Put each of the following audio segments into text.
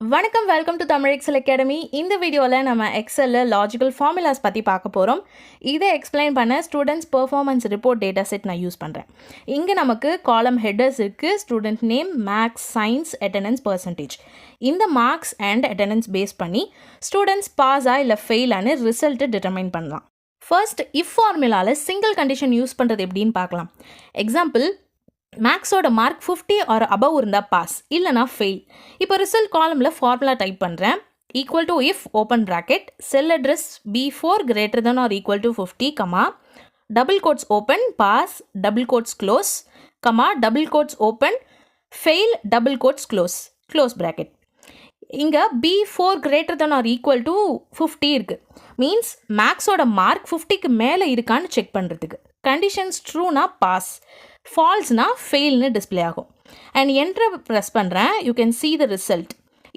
வணக்கம், welcome to Tamil Excel Academy. இந்த வீடியோவில் நம்ம எக்ஸலில் லாஜிக்கல் ஃபார்முலாஸ் பற்றி பார்க்க போகிறோம். இதை எக்ஸ்பிளைன் பண்ண students performance report data set நான் யூஸ் பண்ணுறேன். இங்கே நமக்கு காலம் ஹெட்டர்ஸ் இருக்குது. Student name, maths, science, attendance, percentage. இந்த மார்க்ஸ் அண்ட் அட்டெண்டன்ஸ் பேஸ் பண்ணி ஸ்டூடெண்ட்ஸ் பாஸா இல்லை ஃபெயிலானு ரிசல்ட்டு டிட்டர்மைன் பண்ணலாம். ஃபர்ஸ்ட், இஃப் ஃபார்முலாவில் சிங்கிள் கண்டிஷன் யூஸ் பண்ணுறது எப்படின்னு பார்க்கலாம். எக்ஸாம்பிள், மேக்ஸோட மார்க் 50 ஆர் அபவ் இருந்தால் பாஸ், இல்லைனா ஃபெயில். இப்போ ரிசல்ட் காலமில் ஃபார்முலா டைப் பண்ணுறேன். Equal to if open bracket cell address B4 greater than or equal to 50, comma double quotes open pass double quotes close, comma double quotes open fail double quotes close bracket. இங்கே B4 greater than or equal to 50 இருக்குது. Means மேக்ஸோட mark 50க்கு மேலே இருக்கான்னு check பண்ணுறதுக்கு. Conditions ட்ரூனா pass, ஃபால்ஸ்னா ஃபெயில்னு display ஆகும். And என்ட்ரை press பண்ணுறேன். You can see the result.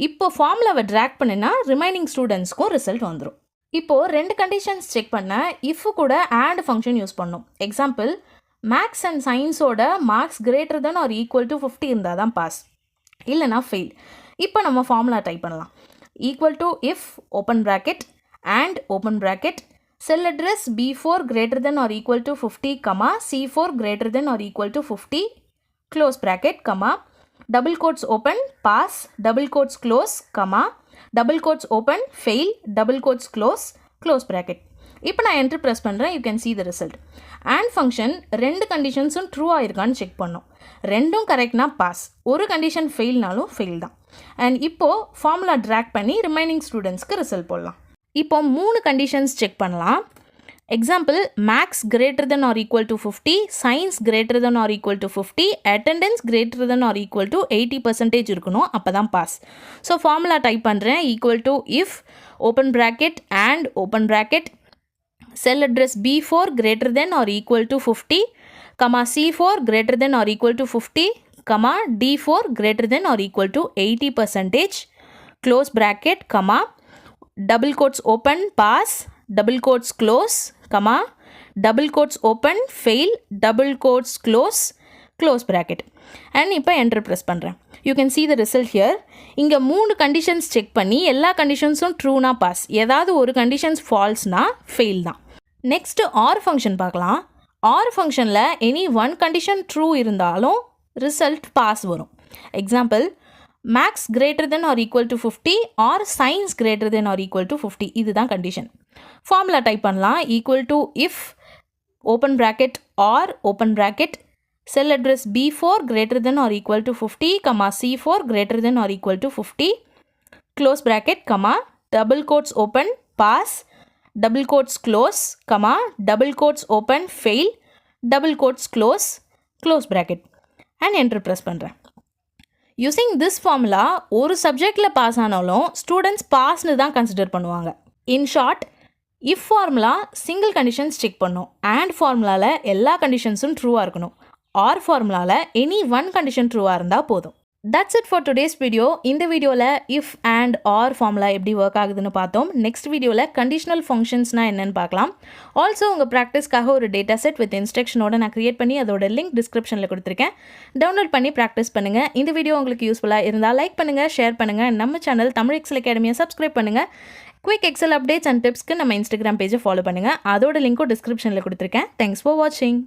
இப்போ ஃபார்முலாவை track பண்ணினா ரிமைனிங் ஸ்டூடெண்ட்ஸ்க்கும் ரிசல்ட் வந்துடும். இப்போது ரெண்டு கண்டிஷன்ஸ் செக் பண்ண இஃப் கூட ஆண்ட் ஃபங்க்ஷன் யூஸ் பண்ணோம். எக்ஸாம்பிள், மேக்ஸ் அண்ட் சயின்ஸோட marks greater than or equal to 50 இருந்தால் தான் பாஸ், இல்லைனா ஃபெயில். இப்போ நம்ம ஃபார்முலா டைப் பண்ணலாம். Equal to if open bracket and open bracket cell address B4 greater than or equal to 50, comma C4 greater than or equal to 50, close bracket, comma double quotes open pass double quotes close, comma double quotes open fail double quotes close bracket. இப்போ நான் enter press பண்ணுறேன். You can see the result. And function ரெண்டு கண்டிஷன்ஸும் true ஆயிருக்கான்னு check பண்ணோம். ரெண்டும் கரெக்ட்னா pass, ஒரு கண்டிஷன் ஃபெயில்னாலும் ஃபெயில் தான். அண்ட் இப்போது ஃபார்முலா ட்ராக் பண்ணி ரிமைனிங் ஸ்டூடெண்ட்ஸ்க்கு ரிசல்ட் போடலாம். இப்போ மூணு கண்டிஷன்ஸ் செக் பண்ணலாம். Example, maths greater than or equal to 50, science greater than or equal to 50, attendance greater than or equal to 80% இருக்கணும், அப்போ தான் பாஸ். ஸோ ஃபார்முலா டைப் பண்ணுறேன். Equal to if open bracket and open bracket cell address B4 greater than or equal to 50, comma C4 greater than or equal to 50, comma D4 greater than or equal to 80%, close bracket, comma double quotes open pass double quotes close, comma double quotes open fail double quotes close bracket. and இப்போ enter press பண்ணுறேன். You can see the result here. இங்கே மூணு conditions check பண்ணி எல்லா கண்டிஷன்ஸும் ட்ரூனா pass, ஏதாவது ஒரு conditions ஃபால்ஸ்னா fail தான். நெக்ஸ்ட்டு ஆர் ஃபங்க்ஷன் பார்க்கலாம். ஆர் ஃபங்க்ஷனில் எனி ஒன் கண்டிஷன் ட்ரூ இருந்தாலும் ரிசல்ட் பாஸ் வரும். Example, maths greater than or equal to 50 or science greater than or equal to 50, இதுதான் கண்டிஷன். ஃபார்முலா டைப் பண்ணலாம். Equal to if open bracket or open bracket cell address B4 greater than or equal to 50, comma C4 greater than or equal to 50, close bracket, comma double quotes open pass double quotes close, comma double quotes open fail double quotes close bracket. and enter press பண்ணுறேன். Using this formula ஒரு சப்ஜெக்டில் pass ஆனாலும் students பாஸ்னு தான் consider பண்ணுவாங்க. In short, if formula single conditions check பண்ணும். And ஃபார்முலாவில் எல்லா கண்டிஷன்ஸும் ட்ரூவாக இருக்கணும். ஆர் ஃபார்முலாவில் எனி ஒன் கண்டிஷன் ட்ரூவாக இருந்தால் போதும். That's it for today's video. இந்த வீடியோவில் இஃப் அண்ட் ஆர் ஃபார்முலா எப்படி ஒர்க் ஆகுதுன்னு பார்த்தோம். நெக்ஸ்ட் வீடியோவில் கண்டிஷனல் ஃபங்க்ஷன்ஸ்னால் என்னென்னு பார்க்கலாம். ஆல்சோ உங்கள் ப்ராக்டிஸ்க்காக ஒரு டேட்டா செட் வித் இன்ஸ்ட்ரக்ஷனோட நான் க்ரியேட் பண்ணி அதோட லிங்க் டிஸ்கிரிப்ஷனில் கொடுத்துருக்கேன். டவுன்லோட் பண்ணி ப்ராக்டிஸ் பண்ணுங்கள். இந்த வீடியோ உங்களுக்கு யூஸ்ஃபுல்லாக இருந்தால் லைக் பண்ணுங்கள், ஷேர் பண்ணுங்கள். நம்ம சேனல் தமிழ் எக்ஸல் அகாடமியை சப்ஸ்கிரைப் பண்ணுங்கள். குவிக் எக்ஸல் அப்டேட்ஸ் அண்ட் டிப்ஸ்க்கு நம்ம இன்ஸ்டாகிராம் பேஜை ஃபாலோ பண்ணுங்கள். அதோட லிங்க்கும் டிஸ்கிரிப்ஷனில் கொடுத்துருக்கேன். தேங்க்ஸ் ஃபார் வாட்சிங்.